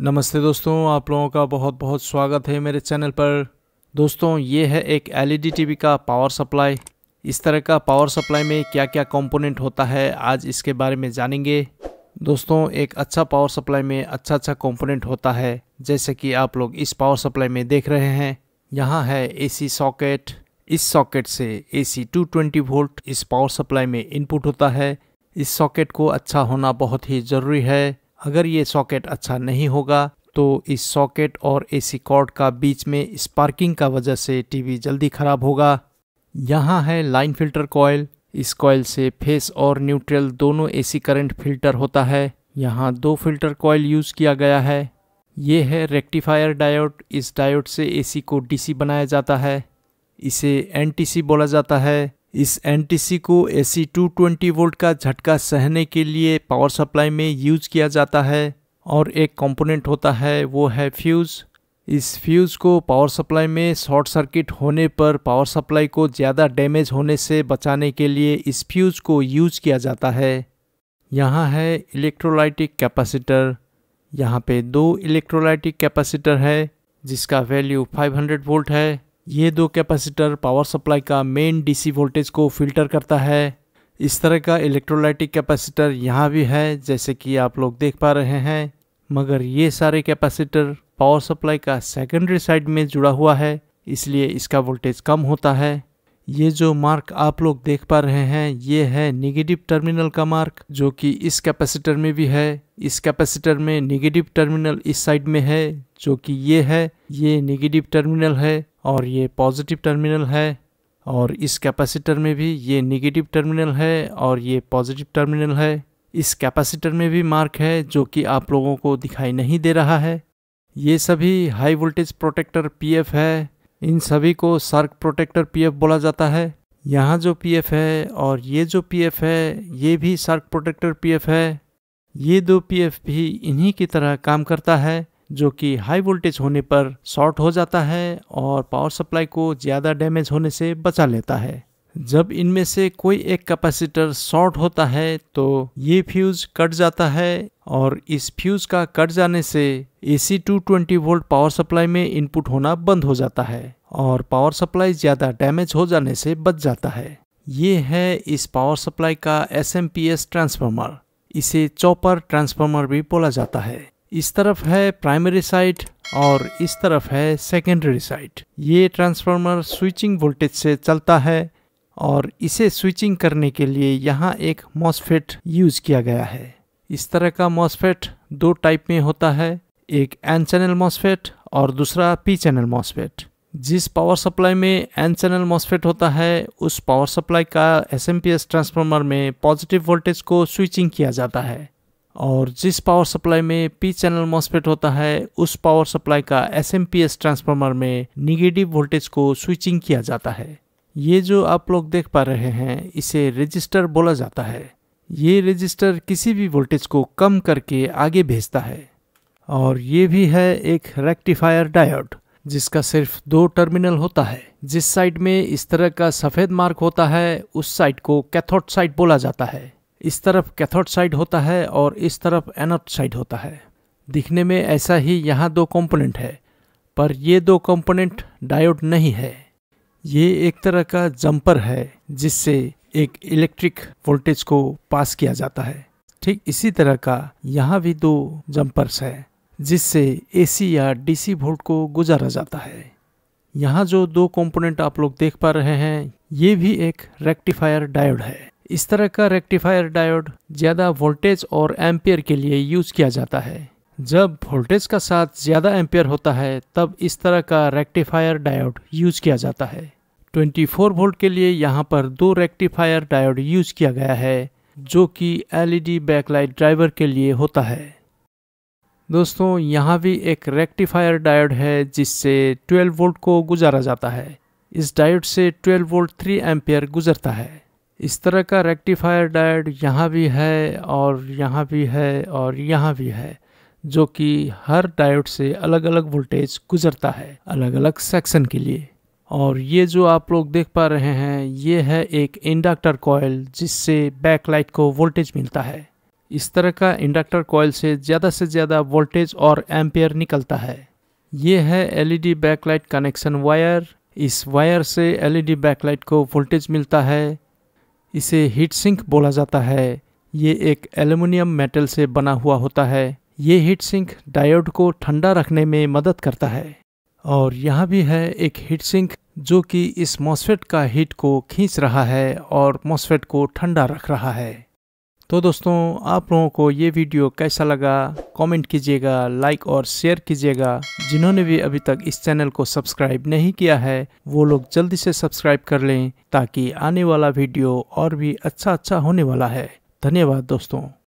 नमस्ते दोस्तों, आप लोगों का बहुत बहुत स्वागत है मेरे चैनल पर। दोस्तों, ये है एक एलईडी टीवी का पावर सप्लाई। इस तरह का पावर सप्लाई में क्या क्या कंपोनेंट होता है, आज इसके बारे में जानेंगे। दोस्तों, एक अच्छा पावर सप्लाई में अच्छा कंपोनेंट होता है, जैसे कि आप लोग इस पावर सप्लाई में देख रहे हैं। यहाँ है एसी सॉकेट। इस सॉकेट से एसी 220 वोल्ट इस पावर सप्लाई में इनपुट होता है। इस सॉकेट को अच्छा होना बहुत ही ज़रूरी है। अगर ये सॉकेट अच्छा नहीं होगा तो इस सॉकेट और एसी कॉर्ड का बीच में स्पार्किंग का वजह से टीवी जल्दी खराब होगा। यहाँ है लाइन फिल्टर कॉइल। इस कॉइल से फेस और न्यूट्रल दोनों एसी करंट फिल्टर होता है। यहाँ 2 फिल्टर कॉइल यूज़ किया गया है। ये है रेक्टिफायर डायोड। इस डायोड से एसी को डीसी बनाया जाता है। इसे एनटीसी बोला जाता है। इस एनटीसी को एसी 220 वोल्ट का झटका सहने के लिए पावर सप्लाई में यूज किया जाता है। और एक कंपोनेंट होता है, वो है फ्यूज़। इस फ्यूज़ को पावर सप्लाई में शॉर्ट सर्किट होने पर पावर सप्लाई को ज़्यादा डैमेज होने से बचाने के लिए इस फ्यूज़ को यूज किया जाता है। यहाँ है इलेक्ट्रोलाइटिक कैपेसिटर। यहाँ पे 2 इलेक्ट्रोलाइटिक कैपेसिटर है जिसका वैल्यू 500 वोल्ट है। ये 2 कैपेसिटर पावर सप्लाई का मेन डीसी वोल्टेज को फिल्टर करता है। इस तरह का इलेक्ट्रोलाइटिक कैपेसिटर यहाँ भी है, जैसे कि आप लोग देख पा रहे हैं, मगर ये सारे कैपेसिटर पावर सप्लाई का सेकेंडरी साइड में जुड़ा हुआ है, इसलिए इसका वोल्टेज कम होता है। ये जो मार्क आप लोग देख पा रहे हैं, ये है नेगेटिव टर्मिनल का मार्क, जो कि इस कैपेसिटर में भी है। इस कैपेसिटर में नेगेटिव टर्मिनल इस साइड में है, जो कि ये नेगेटिव टर्मिनल है और ये पॉजिटिव टर्मिनल है। और इस कैपेसिटर में भी ये नेगेटिव टर्मिनल है और ये पॉजिटिव टर्मिनल है। इस कैपेसिटर में भी मार्क है, जो कि आप लोगों को दिखाई नहीं दे रहा है। ये सभी हाई वोल्टेज प्रोटेक्टर पीएफ है। इन सभी को सर्क प्रोटेक्टर पीएफ बोला जाता है। यहाँ जो पीएफ है और ये जो पीएफ है, ये भी सर्क प्रोटेक्टर पीएफ है। ये 2 पीएफ भी इन्हीं की तरह काम करता है, जो कि हाई वोल्टेज होने पर शॉर्ट हो जाता है और पावर सप्लाई को ज़्यादा डैमेज होने से बचा लेता है। जब इनमें से कोई एक कैपेसिटर शॉर्ट होता है तो ये फ्यूज़ कट जाता है और इस फ्यूज़ का कट जाने से एसी 220 वोल्ट पावर सप्लाई में इनपुट होना बंद हो जाता है और पावर सप्लाई ज़्यादा डैमेज हो जाने से बच जाता है। ये है इस पावर सप्लाई का एसएमपीएस ट्रांसफार्मर। इसे चॉपर ट्रांसफार्मर भी बोला जाता है। इस तरफ है प्राइमरी साइड और इस तरफ है सेकेंडरी साइड। ये ट्रांसफार्मर स्विचिंग वोल्टेज से चलता है और इसे स्विचिंग करने के लिए यहाँ एक मॉसफेट यूज किया गया है। इस तरह का मॉसफेट 2 टाइप में होता है, एक एन चैनल मॉसफेट और दूसरा पी चैनल मॉसफेट। जिस पावर सप्लाई में एन चैनल मॉसफेट होता है, उस पावर सप्लाई का एसएमपीएस ट्रांसफार्मर में पॉजिटिव वोल्टेज को स्विचिंग किया जाता है और जिस पावर सप्लाई में पी चैनल मॉसफेट होता है, उस पावर सप्लाई का एसएमपीएस ट्रांसफार्मर में निगेटिव वोल्टेज को स्विचिंग किया जाता है। ये जो आप लोग देख पा रहे हैं, इसे रजिस्टर बोला जाता है। ये रजिस्टर किसी भी वोल्टेज को कम करके आगे भेजता है। और ये भी है एक रेक्टिफायर डायोड, जिसका सिर्फ 2 टर्मिनल होता है। जिस साइड में इस तरह का सफ़ेद मार्क होता है, उस साइड को कैथोड साइड बोला जाता है। इस तरफ कैथोड साइड होता है और इस तरफ एनोड साइड होता है। दिखने में ऐसा ही यहाँ 2 कंपोनेंट है, पर ये 2 कंपोनेंट डायोड नहीं है। ये एक तरह का जंपर है, जिससे एक इलेक्ट्रिक वोल्टेज को पास किया जाता है। ठीक इसी तरह का यहाँ भी 2 जंपर्स है, जिससे एसी या डीसी वोल्ट को गुजारा जाता है। यहाँ जो 2 कंपोनेंट आप लोग देख पा रहे हैं, ये भी एक रेक्टिफायर डायोड है। इस तरह का रेक्टिफायर डायोड ज़्यादा वोल्टेज और एम्पियर के लिए यूज किया जाता है। जब वोल्टेज का साथ ज़्यादा एम्पियर होता है, तब इस तरह का रेक्टिफायर डायोड यूज किया जाता है। 24 वोल्ट के लिए यहाँ पर 2 रेक्टिफायर डायोड यूज किया गया है, जो कि एलईडी बैकलाइट ड्राइवर के लिए होता है। दोस्तों, यहाँ भी एक रेक्टिफायर डायोड है, जिससे 12 वोल्ट को गुजारा जाता है। इस डायोड से 12 वोल्ट 3 एम्पियर गुजरता है। इस तरह का रेक्टिफायर डायोड यहाँ भी है और यहाँ भी है और यहाँ भी है, जो कि हर डायोड से अलग अलग वोल्टेज गुजरता है, अलग अलग सेक्शन के लिए। और ये जो आप लोग देख पा रहे हैं, ये है एक इंडक्टर कॉइल, जिससे बैकलाइट को वोल्टेज मिलता है। इस तरह का इंडक्टर कॉइल से ज़्यादा वोल्टेज और एम्पियर निकलता है। ये है एलईडी बैकलाइट कनेक्शन वायर। इस वायर से एलईडी बैकलाइट को वोल्टेज मिलता है। इसे हीट सिंक बोला जाता है। ये एक एल्युमिनियम मेटल से बना हुआ होता है। ये हीट सिंक डायोड को ठंडा रखने में मदद करता है। और यहाँ भी है एक हीट सिंक जो कि इस मॉसफेट का हीट को खींच रहा है और मॉसफेट को ठंडा रख रहा है। तो दोस्तों, आप लोगों को ये वीडियो कैसा लगा कमेंट कीजिएगा, लाइक और शेयर कीजिएगा। जिन्होंने भी अभी तक इस चैनल को सब्सक्राइब नहीं किया है वो लोग जल्दी से सब्सक्राइब कर लें ताकि आने वाला वीडियो और भी अच्छा होने वाला है। धन्यवाद दोस्तों।